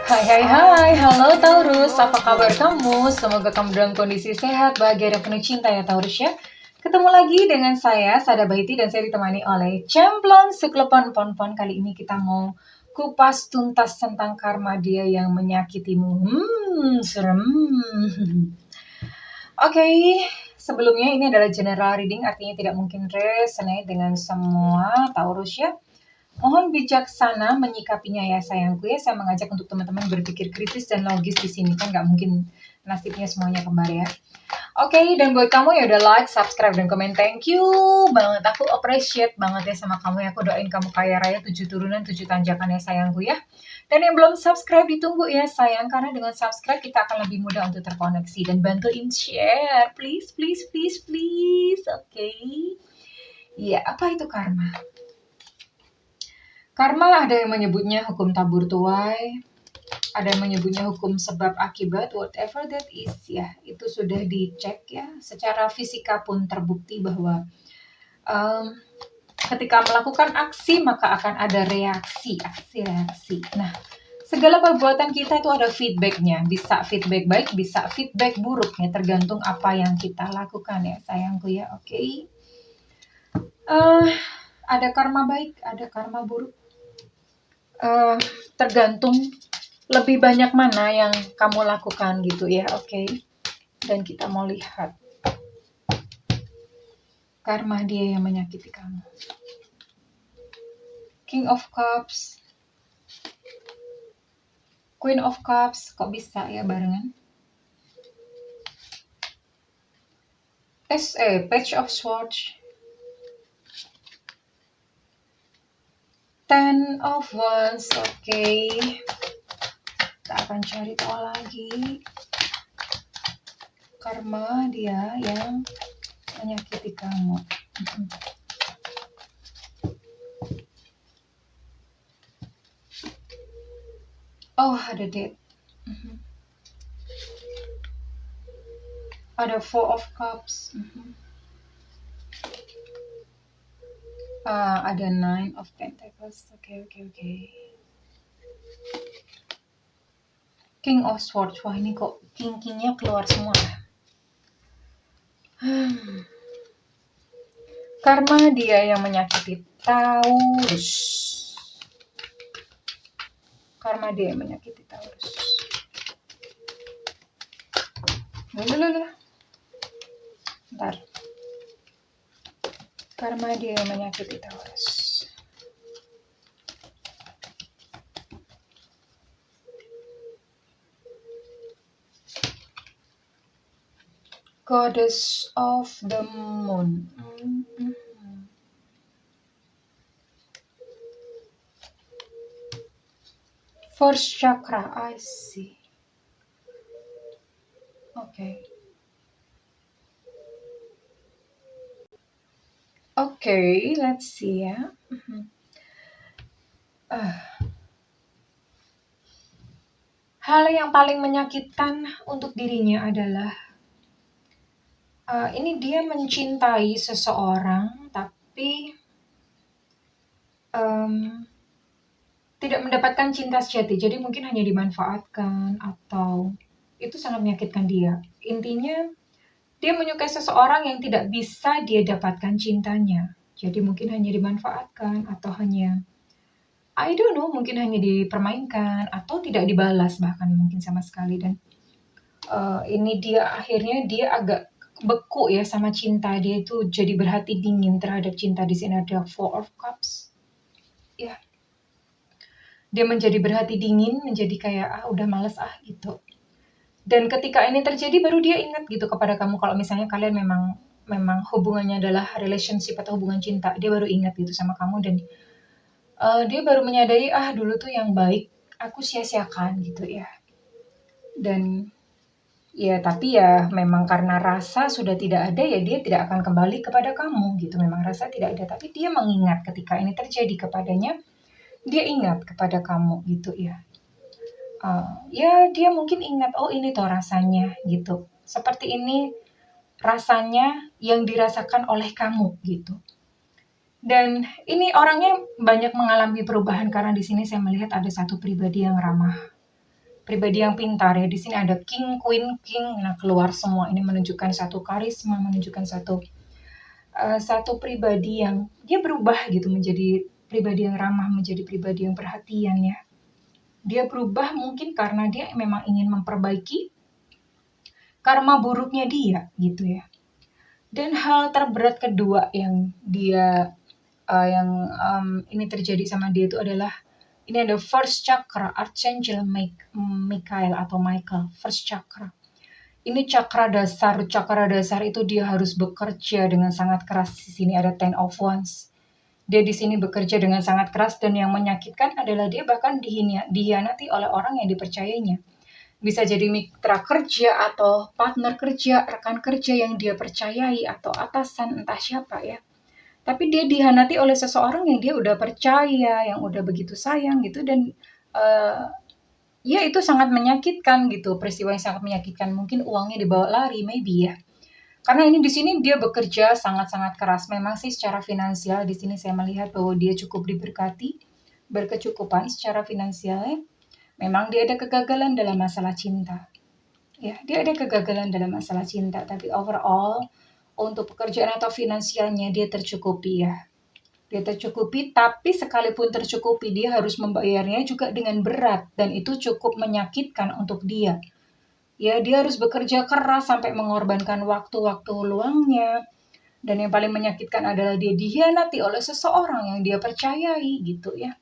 Hai hai hai, halo Taurus, apa kabar kamu? Semoga kamu dalam kondisi sehat, bahagia, dan penuh cinta ya Taurus ya. Ketemu lagi dengan saya, Sada Baiti, dan saya ditemani oleh Cemplon Suklepon Pon. Kali ini kita mau kupas tuntas tentang karma dia yang menyakitimu. Serem. Oke, sebelumnya ini adalah general reading, artinya tidak mungkin resonate dengan semua Taurus ya. Mohon bijaksana menyikapinya ya sayangku ya. Saya mengajak untuk teman-teman berpikir kritis dan logis di sini, kan nggak mungkin nasibnya semuanya kembar ya. Oke, dan buat kamu ya udah like, subscribe, dan komen, thank you banget. Aku appreciate banget ya sama kamu ya. Aku doain kamu kaya raya 7 turunan 7 tanjakan ya sayangku ya. Dan yang belum subscribe ditunggu ya sayang, karena dengan subscribe kita akan lebih mudah untuk terkoneksi. Dan bantuin share, please, please, please, please. Oke. Ya, apa itu karma? Karma ada yang menyebutnya hukum tabur tuai, ada yang menyebutnya hukum sebab akibat, whatever that is ya. Itu sudah dicek ya, secara fisika pun terbukti bahwa ketika melakukan aksi maka akan ada reaksi. Nah, segala perbuatan kita itu ada feedbacknya, bisa feedback baik, bisa feedback buruk ya, tergantung apa yang kita lakukan ya sayangku ya. Oke. Ada karma baik, ada karma buruk. Tergantung lebih banyak mana yang kamu lakukan gitu ya. Oke. Dan kita mau lihat karma dia yang menyakiti kamu. King of Cups, Queen of Cups, kok bisa ya barengan? Page of Swords, Ten of Wands. Oke. Kita akan cari tahu lagi karma dia yang menyakiti kamu. Oh, ada Death. Ada Four of Cups. Ada Nine of Pentacles. Oke. King of Swords. Wah, ini kok king-kingnya keluar semua. Karma dia yang menyakiti Taurus. Karma dia yang menyakiti Taurus. Bentar. Karma dia yang menyakiti Taurus. Goddess of the Moon. First chakra, I see. Okay, let's see ya. Hal yang paling menyakitkan untuk dirinya adalah ini dia mencintai seseorang tapi tidak mendapatkan cinta sejati, jadi mungkin hanya dimanfaatkan, atau itu sangat menyakitkan dia. Intinya dia menyukai seseorang yang tidak bisa dia dapatkan cintanya, jadi mungkin hanya dimanfaatkan atau hanya I don't know, mungkin hanya dipermainkan atau tidak dibalas bahkan mungkin sama sekali. Dan ini dia akhirnya dia agak beku ya sama cinta, dia itu jadi berhati dingin terhadap cinta. Di sini ada Four of Cups ya, dia menjadi berhati dingin, menjadi kayak udah males gitu. Dan ketika ini terjadi baru dia ingat gitu kepada kamu, kalau misalnya kalian memang hubungannya adalah relationship atau hubungan cinta, dia baru ingat gitu sama kamu. Dan dia baru menyadari dulu tuh yang baik aku sia-siakan gitu ya. Dan ya tapi ya memang karena rasa sudah tidak ada ya, dia tidak akan kembali kepada kamu gitu. Memang rasa tidak ada, tapi dia mengingat ketika ini terjadi kepadanya, dia ingat kepada kamu gitu ya. Ya dia mungkin ingat, oh ini toh rasanya gitu, seperti ini rasanya yang dirasakan oleh kamu gitu. Dan ini orangnya banyak mengalami perubahan karena di sini saya melihat ada satu pribadi yang ramah pribadi yang pintar ya. Di sini ada king, queen, king. Nah, keluar semua. Ini menunjukkan satu karisma, menunjukkan satu pribadi yang dia berubah gitu menjadi pribadi yang ramah, menjadi pribadi yang perhatian ya. Dia berubah mungkin karena dia memang ingin memperbaiki karma buruknya dia gitu ya. Dan hal terberat kedua yang ini terjadi sama dia itu adalah ini ada first chakra, Archangel Michael atau Michael, first chakra. Ini cakra dasar itu dia harus bekerja dengan sangat keras. Di sini ada Ten of Wands. Dia di sini bekerja dengan sangat keras dan yang menyakitkan adalah dia bahkan dihianati oleh orang yang dipercayainya. Bisa jadi mitra kerja atau partner kerja, rekan kerja yang dia percayai atau atasan entah siapa ya. Tapi dia dihianati oleh seseorang yang dia udah percaya, yang udah begitu sayang gitu dan ya itu sangat menyakitkan gitu, peristiwa yang sangat menyakitkan. Mungkin uangnya dibawa lari, maybe ya. Karena ini di sini dia bekerja sangat-sangat keras. Memang sih secara finansial di sini saya melihat bahwa dia cukup diberkati, berkecukupan secara finansialnya. Memang dia ada kegagalan dalam masalah cinta. Ya, dia ada kegagalan dalam masalah cinta, tapi overall untuk pekerjaan atau finansialnya dia tercukupi ya. Dia tercukupi, tapi sekalipun tercukupi dia harus membayarnya juga dengan berat dan itu cukup menyakitkan untuk dia. Ya, dia harus bekerja keras sampai mengorbankan waktu-waktu luangnya. Dan yang paling menyakitkan adalah dia dihianati oleh seseorang yang dia percayai gitu ya.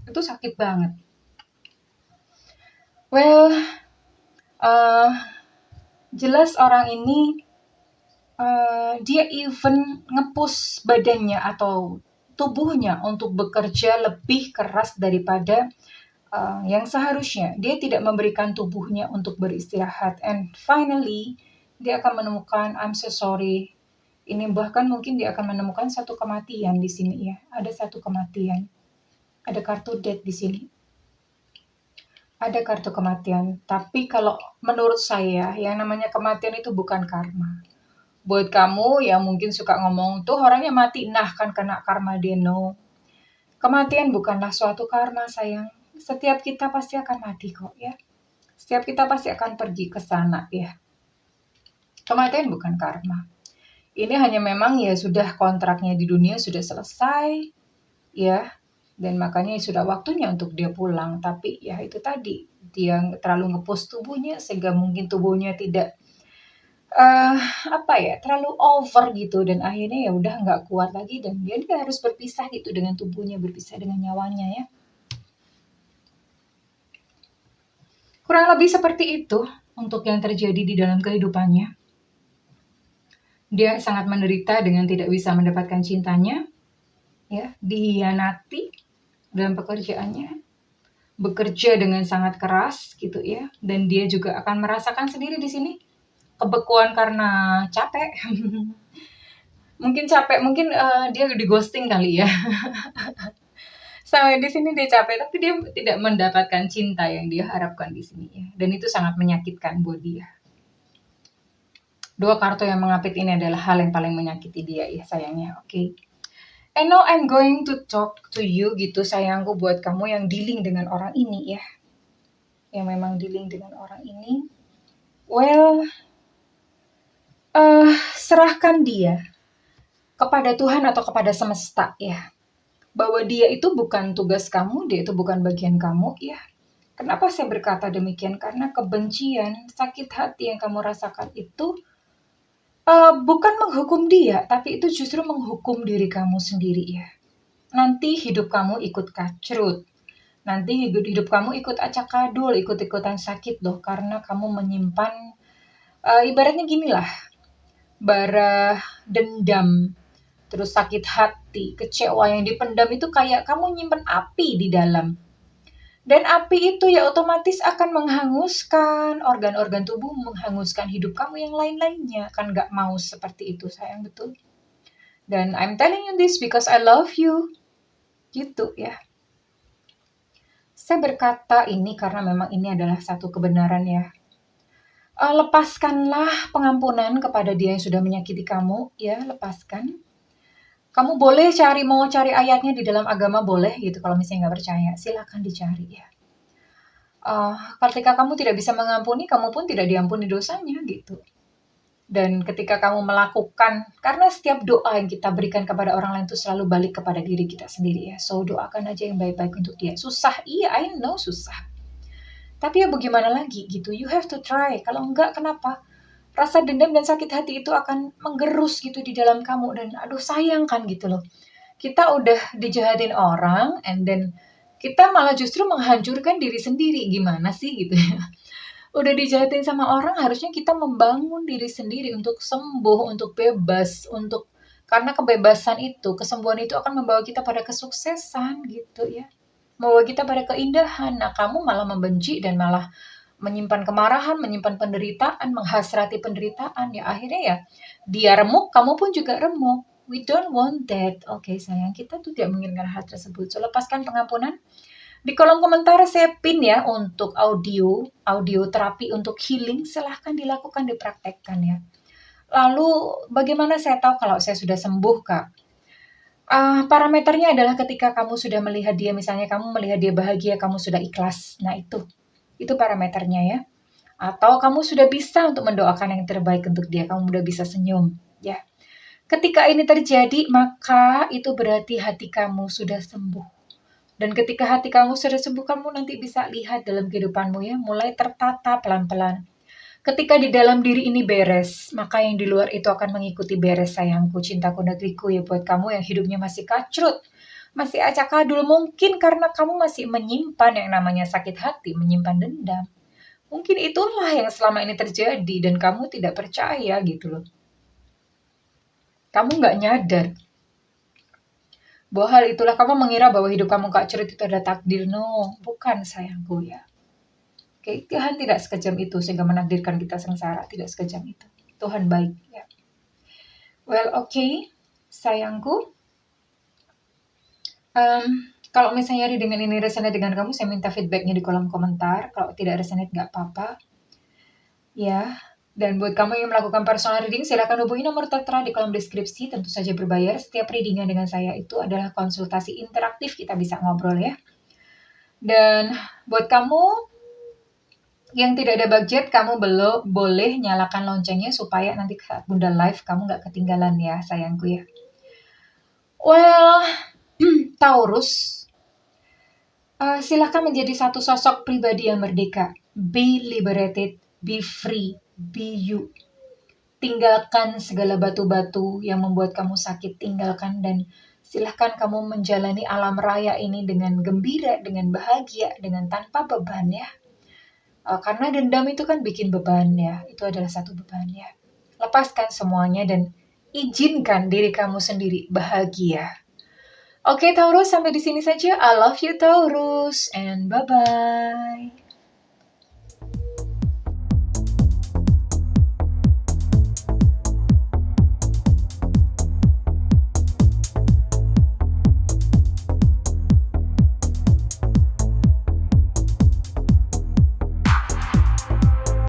Itu sakit banget. Well, jelas orang ini dia even nge-push badannya atau tubuhnya untuk bekerja lebih keras daripada yang seharusnya. Dia tidak memberikan tubuhnya untuk beristirahat. And finally, dia akan menemukan, I'm so sorry. Ini bahkan mungkin dia akan menemukan satu kematian di sini ya. Ada satu kematian. Ada kartu death di sini. Ada kartu kematian. Tapi kalau menurut saya, yang namanya kematian itu bukan karma. Buat kamu yang mungkin suka ngomong, tuh orangnya mati, nah kan kena karma dia, no. Kematian bukanlah suatu karma, sayang. Setiap kita pasti akan mati kok ya. Setiap kita pasti akan pergi ke sana ya. Kematian bukan karma. Ini hanya memang ya sudah kontraknya di dunia sudah selesai ya. Dan makanya sudah waktunya untuk dia pulang. Tapi ya itu tadi, dia terlalu nge-push tubuhnya sehingga mungkin tubuhnya tidak terlalu over gitu dan akhirnya ya udah nggak kuat lagi dan dia harus berpisah gitu dengan tubuhnya, berpisah dengan nyawanya ya. Kurang lebih seperti itu untuk yang terjadi di dalam kehidupannya. Dia sangat menderita dengan tidak bisa mendapatkan cintanya, ya, dihianati dalam pekerjaannya, bekerja dengan sangat keras gitu ya, dan dia juga akan merasakan sendiri di sini kebekuan karena capek. Mungkin capek, mungkin dia di ghosting kali ya. Sampai di sini dia capek, tapi dia tidak mendapatkan cinta yang dia harapkan di sini ya. Dan itu sangat menyakitkan buat dia. Dua kartu yang mengapit ini adalah hal yang paling menyakiti dia ya sayangnya, oke. Okay? And now I'm going to talk to you gitu sayangku buat kamu yang dealing dengan orang ini ya. Yang memang dealing dengan orang ini. Well, serahkan dia kepada Tuhan atau kepada semesta ya. Bahwa dia itu bukan tugas kamu, dia itu bukan bagian kamu ya. Kenapa saya berkata demikian? Karena kebencian, sakit hati yang kamu rasakan itu bukan menghukum dia, tapi itu justru menghukum diri kamu sendiri ya. Nanti hidup kamu ikut kacrut. Nanti hidup kamu ikut acak-adul, ikut-ikutan sakit loh. Karena kamu menyimpan, ibaratnya gini lah, bara dendam, terus sakit hati, kecewa yang dipendam itu kayak kamu nyimpen api di dalam. Dan api itu ya otomatis akan menghanguskan organ-organ tubuh, menghanguskan hidup kamu yang lain-lainnya. Kan gak mau seperti itu sayang, betul. Dan I'm telling you this because I love you. Gitu ya. Saya berkata ini karena memang ini adalah satu kebenaran ya. Lepaskanlah pengampunan kepada dia yang sudah menyakiti kamu. Ya, lepaskan. Kamu boleh mau cari ayatnya di dalam agama boleh gitu. Kalau misalnya gak percaya, silakan dicari ya. ketika kamu tidak bisa mengampuni, kamu pun tidak diampuni dosanya gitu. Dan ketika kamu melakukan, karena setiap doa yang kita berikan kepada orang lain itu selalu balik kepada diri kita sendiri ya. So doakan aja yang baik-baik untuk dia. Susah, iya, I know susah. Tapi ya bagaimana lagi gitu, you have to try. Kalau enggak, kenapa? Rasa dendam dan sakit hati itu akan menggerus gitu di dalam kamu. Dan aduh sayang kan gitu loh. Kita udah dijahatin orang, and then kita malah justru menghancurkan diri sendiri. Gimana sih gitu ya. Udah dijahatin sama orang, harusnya kita membangun diri sendiri untuk sembuh, untuk bebas, karena kebebasan itu, kesembuhan itu akan membawa kita pada kesuksesan gitu ya. Membawa kita pada keindahan. Nah, kamu malah membenci dan malah menyimpan kemarahan, menyimpan penderitaan, menghasrati penderitaan. Ya akhirnya ya dia remuk, kamu pun juga remuk. We don't want that. Oke, sayang, kita tuh tidak menginginkan hal tersebut. So, lepaskan pengampunan. Di kolom komentar saya pin ya untuk audio terapi untuk healing, silahkan dilakukan, dipraktekkan ya. Lalu bagaimana saya tahu kalau saya sudah sembuh, Kak? Parameternya adalah ketika kamu sudah melihat dia, misalnya kamu melihat dia bahagia, kamu sudah ikhlas. Nah itu parameternya ya. Atau kamu sudah bisa untuk mendoakan yang terbaik untuk dia, kamu sudah bisa senyum ya. Ketika ini terjadi, maka itu berarti hati kamu sudah sembuh. Dan ketika hati kamu sudah sembuh, kamu nanti bisa lihat dalam kehidupanmu ya, mulai tertata pelan-pelan. Ketika di dalam diri ini beres, maka yang di luar itu akan mengikuti beres, sayangku, cintaku, negeriku ya, buat kamu yang hidupnya masih kacrut, masih acak adul, mungkin karena kamu masih menyimpan yang namanya sakit hati, menyimpan dendam. Mungkin itulah yang selama ini terjadi dan kamu tidak percaya gitu loh. Kamu nggak nyadar bahwa hal itulah, kamu mengira bahwa hidup kamu kacrut itu ada takdir. No, bukan sayangku ya. Oke, Tuhan tidak sekejam itu sehingga menakdirkan kita sengsara. Tidak sekejam itu. Tuhan baik ya. Well, oke, sayangku. Kalau misalnya dengan ini resonate dengan kamu, saya minta feedbacknya di kolom komentar. Kalau tidak resonate, nggak apa-apa. Ya, dan buat kamu yang melakukan personal reading, silakan hubungi nomor tertera di kolom deskripsi, tentu saja berbayar. Setiap readingan dengan saya itu adalah konsultasi interaktif, kita bisa ngobrol ya. Dan buat kamu yang tidak ada budget, kamu belum boleh nyalakan loncengnya supaya nanti saat Bunda live kamu nggak ketinggalan ya, sayangku ya. Well, Taurus, silahkan menjadi satu sosok pribadi yang merdeka. Be liberated, be free, be you. Tinggalkan segala batu-batu yang membuat kamu sakit, tinggalkan, dan silahkan kamu menjalani alam raya ini dengan gembira, dengan bahagia, dengan tanpa beban ya. Karena dendam itu kan bikin beban ya, itu adalah satu beban ya. Lepaskan semuanya dan izinkan diri kamu sendiri bahagia. Oke Taurus, sampai di sini saja. I love you Taurus, and bye-bye.